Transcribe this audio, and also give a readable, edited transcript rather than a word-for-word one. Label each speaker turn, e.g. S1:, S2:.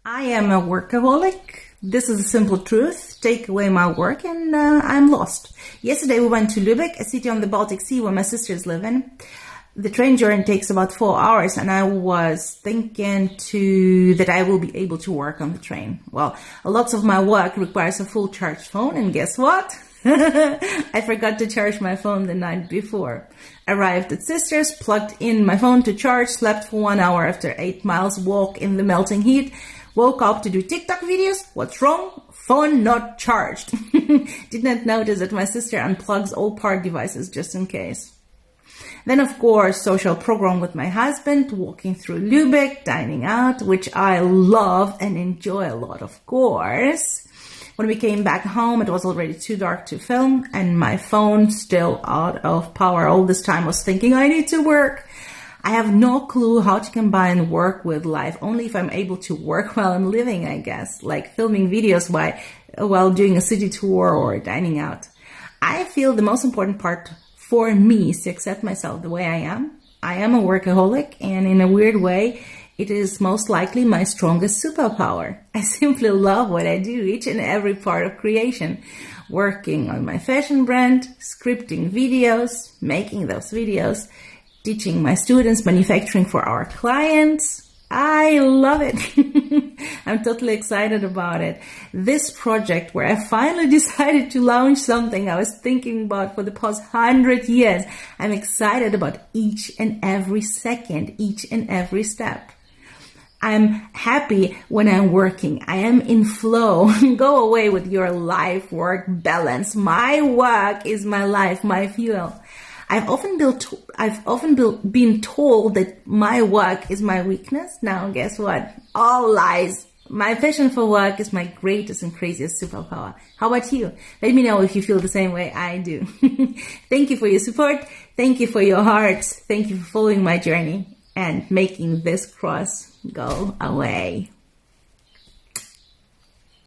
S1: I am a workaholic. This is a simple truth. Take away my work and I'm lost. Yesterday we went to Lübeck, a city on the Baltic Sea where my sisters live in. The train journey takes about 4 hours and I was thinking that I will be able to work on the train. Well, lots of my work requires a full charged phone, and guess what? I forgot to charge my phone the night before. Arrived at sisters, plugged in my phone to charge, slept for 1 hour after 8 miles walk in the melting heat, woke up to do TikTok videos. What's wrong? Phone not charged. Did not notice that my sister unplugs all part devices just in case. Then, of course, social program with my husband, walking through Lübeck, dining out, which I love and enjoy a lot, of course. When we came back home, it was already too dark to film, and my phone still out of power. All this time I was thinking, I need to work. I have no clue how to combine work with life, only if I'm able to work while I'm living, I guess, like filming videos while doing a city tour or dining out. I feel the most important part for me is to accept myself the way I am. I am a workaholic, and in a weird way, it is most likely my strongest superpower. I simply love what I do, each and every part of creation. Working on my fashion brand, scripting videos, making those videos, teaching my students, manufacturing for our clients. I love it. I'm totally excited about it. This project where I finally decided to launch something I was thinking about for the past 100 years. I'm excited about each and every second, each and every step. I'm happy when I'm working. I am in flow. Go away with your life-work balance. My work is my life, my fuel. I've often been told that my work is my weakness. Now, guess what? All lies. My passion for work is my greatest and craziest superpower. How about you? Let me know if you feel the same way I do. Thank you for your support. Thank you for your hearts. Thank you for following my journey and making this cross go away.